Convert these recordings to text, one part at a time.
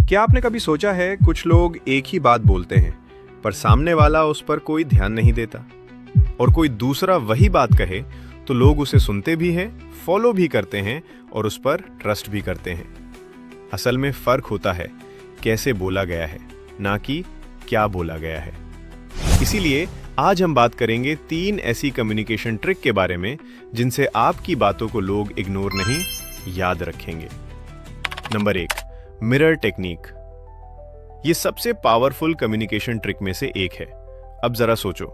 क्या आपने कभी सोचा है कुछ लोग एक ही बात बोलते हैं पर सामने वाला उस पर कोई ध्यान नहीं देता, और कोई दूसरा वही बात कहे तो लोग उसे सुनते भी हैं, फॉलो भी करते हैं और उस पर ट्रस्ट भी करते हैं। असल में फर्क होता है कैसे बोला गया है, ना कि क्या बोला गया है। इसीलिए आज हम बात करेंगे 3 ऐसी कम्युनिकेशन ट्रिक के बारे में जिनसे आपकी बातों को लोग इग्नोर नहीं, याद रखेंगे। Number 1, mirror technique. ये सबसे पावरफुल कम्युनिकेशन ट्रिक में से एक है। अब जरा सोचो,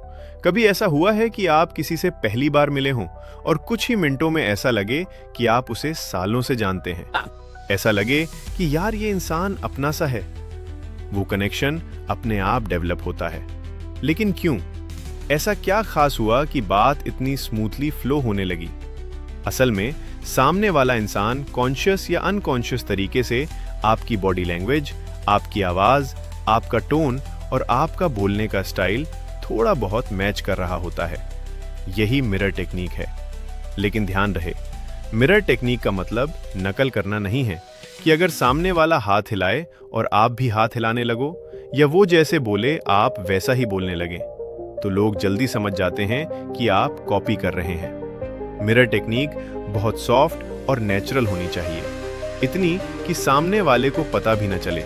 कभी ऐसा हुआ है कि आप किसी से पहली बार मिले हों और कुछ ही मिनटों में ऐसा लगे कि आप उसे सालों से जानते हैं। ऐसा लगे कि यार ये इंसान अपना सा है। वो कनेक्शन अपने आप डेवलप होता है। लेकिन क्यों? ऐसा क्या खास हुआ कि बात इतनी स्मूथली फ्लो होने लगी? असल में सामने वाला इंसान कॉन्शियस या अनकॉन्शियस तरीके से आपकी बॉडी लैंग्वेज, आपकी आवाज, आपका टोन और आपका बोलने का स्टाइल थोड़ा बहुत मैच कर रहा होता है। यही मिरर टेक्निक है। लेकिन ध्यान रहे, मिरर टेक्निक का मतलब नकल करना नहीं है कि अगर सामने वाला हाथ हिलाए और आप भी हाथ हिलाने लगो, या वो जैसे बोले आप वैसा ही बोलने लगे, तो लोग जल्दी समझ जाते हैं कि आप कॉपी कर रहे हैं। मिरर टेक्निक बहुत सॉफ्ट और नेचुरल होनी चाहिए, इतनी कि सामने वाले को पता भी न चले,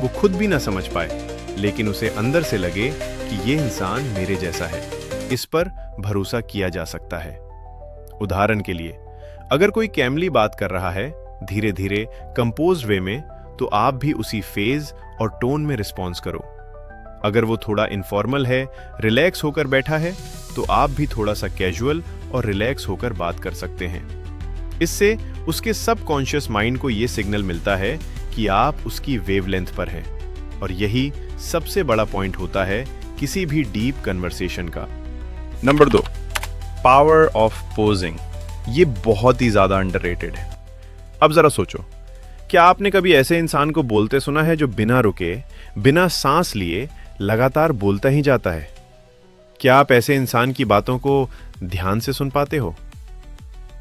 वो खुद भी न समझ पाए, लेकिन उसे अंदर से लगे कि ये इंसान मेरे जैसा है, इस पर भरोसा किया जा सकता है। उदाहरण के लिए, अगर कोई कैमली बात कर रहा है धीरे धीरे कंपोज्ड वे में, तो आप भी उसी फेज और टोन में रिस्पॉन्स करो। अगर वो थोड़ा इनफॉर्मल है, रिलैक्स होकर बैठा है, तो आप भी थोड़ा सा कैजुअल और रिलैक्स होकर बात कर सकते हैं। इससे उसके सबकॉन्शियस माइंड को यह सिग्नल मिलता है कि आप उसकी वेवलेंथ पर हैं, और यही सबसे बड़ा पॉइंट होता है किसी भी डीप कन्वर्सेशन का। Number 2, power of posing. ये बहुत ही ज्यादा अंडररेटेड है। अब जरा सोचो, क्या आपने कभी ऐसे इंसान को बोलते सुना है जो बिना रुके, बिना सांस लिए लगातार बोलता ही जाता है? क्या आप ऐसे इंसान की बातों को ध्यान से सुन पाते हो?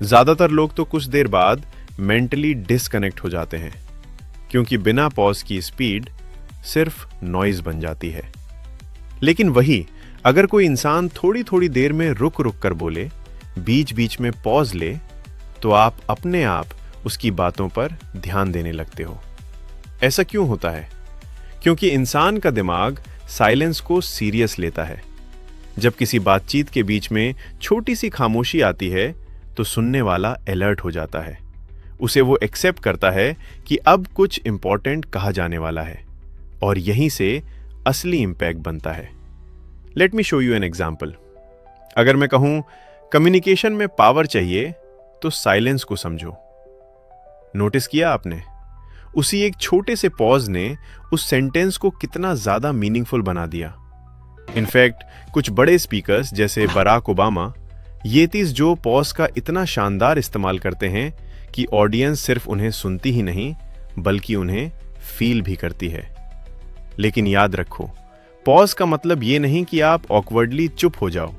ज्यादातर लोग तो कुछ देर बाद मेंटली डिस्कनेक्ट हो जाते हैं, क्योंकि बिना पॉज की स्पीड सिर्फ नॉइज बन जाती है। लेकिन वही अगर कोई इंसान थोड़ी थोड़ी देर में रुक रुक कर बोले, बीच बीच में पॉज ले, तो आप अपने आप उसकी बातों पर ध्यान देने लगते हो। ऐसा क्यों होता है? क्योंकि इंसान का दिमाग साइलेंस को सीरियस लेता है। जब किसी बातचीत के बीच में छोटी सी खामोशी आती है, तो सुनने वाला अलर्ट हो जाता है। उसे वो एक्सेप्ट करता है कि अब कुछ इंपॉर्टेंट कहा जाने वाला है, और यहीं से असली इंपैक्ट बनता है। Let me show you an example. अगर मैं कहूं कम्युनिकेशन में पावर चाहिए, तो साइलेंस को समझो। नोटिस किया आपने? उसी एक छोटे से पॉज ने उस सेंटेंस को कितना ज्यादा मीनिंगफुल बना दिया। इनफैक्ट कुछ बड़े स्पीकर्स जैसे बराक ओबामा, ये चीज जो पॉज का इतना शानदार इस्तेमाल करते हैं कि ऑडियंस सिर्फ उन्हें सुनती ही नहीं, बल्कि उन्हें फील भी करती है। लेकिन याद रखो, पॉज का मतलब ये नहीं कि आप ऑकवर्डली चुप हो जाओ।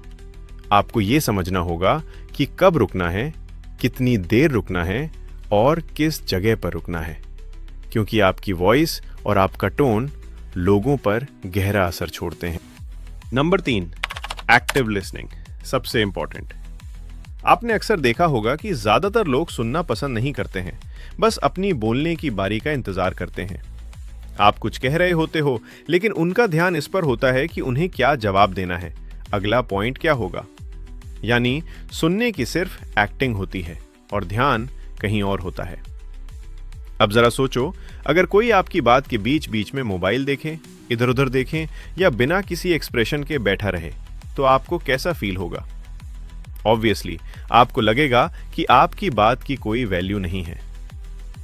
आपको ये समझना होगा कि कब रुकना है, कितनी देर रुकना है और किस जगह पर रुकना है, क्योंकि आपकी वॉइस और आपका टोन लोगों पर गहरा असर छोड़ते हैं। Number 3, active listening. सबसे इंपॉर्टेंट। आपने अक्सर देखा होगा कि ज्यादातर लोग सुनना पसंद नहीं करते हैं, बस अपनी बोलने की बारी का इंतजार करते हैं। आप कुछ कह रहे होते हो, लेकिन उनका ध्यान इस पर होता है कि उन्हें क्या जवाब देना है, अगला पॉइंट क्या होगा। यानी सुनने की सिर्फ एक्टिंग होती है और ध्यान कहीं और होता है। अब जरा सोचो, अगर कोई आपकी बात के बीच बीच में मोबाइल देखें, इधर उधर देखें, या बिना किसी एक्सप्रेशन के बैठा रहे, तो आपको कैसा फील होगा? ऑब्वियसली आपको लगेगा कि आपकी बात की कोई वैल्यू नहीं है।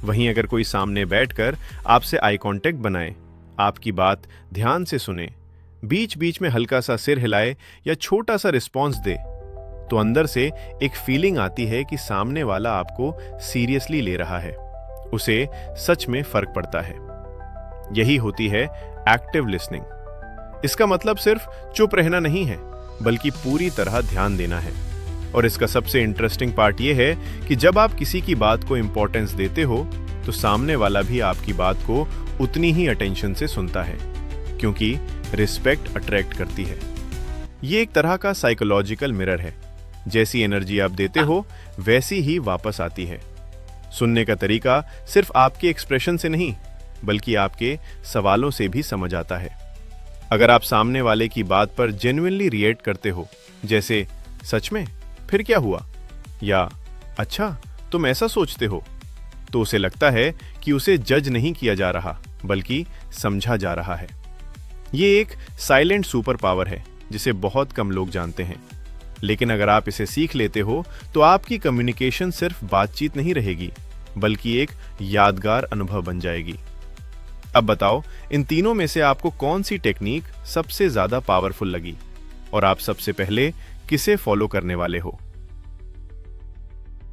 वहीं अगर कोई सामने बैठकर आपसे आई कांटेक्ट बनाए, आपकी बात ध्यान से सुने, बीच बीच में हल्का सा सिर हिलाए या छोटा सा रिस्पॉन्स दे, तो अंदर से एक फीलिंग आती है कि सामने वाला आपको सीरियसली ले रहा है, उसे सच में फर्क पड़ता है। यही होती है एक्टिव लिसनिंग। इसका मतलब सिर्फ चुप रहना नहीं है, बल्कि पूरी तरह ध्यान देना है। और इसका सबसे इंटरेस्टिंग पार्ट यह है कि जब आप किसी की बात को इंपॉर्टेंस देते हो, तो सामने वाला भी आपकी बात को उतनी ही अटेंशन से सुनता है, क्योंकि रिस्पेक्ट अट्रैक्ट करती है। ये एक तरह का साइकोलॉजिकल मिरर है। जैसी एनर्जी आप देते हो वैसी ही वापस आती है। सुनने का तरीका सिर्फ आपके एक्सप्रेशन से नहीं, बल्कि आपके सवालों से भी समझ आता है। अगर आप सामने वाले की बात पर जेन्युइनली रिएक्ट करते हो, जैसे सच में, फिर क्या हुआ, या अच्छा तुम ऐसा सोचते हो, तो उसे लगता है कि उसे जज नहीं किया जा रहा, बल्कि समझा जा रहा है। ये एक साइलेंट सुपर पावर है जिसे बहुत कम लोग जानते हैं, लेकिन अगर आप इसे सीख लेते हो तो आपकी कम्युनिकेशन सिर्फ बातचीत नहीं रहेगी, बल्कि एक यादगार अनुभव बन जाएगी। अब बताओ, इन तीनों में से आपको कौन सी टेक्निक सबसे ज्यादा पावरफुल लगी और आप सबसे पहले किसे फॉलो करने वाले हो?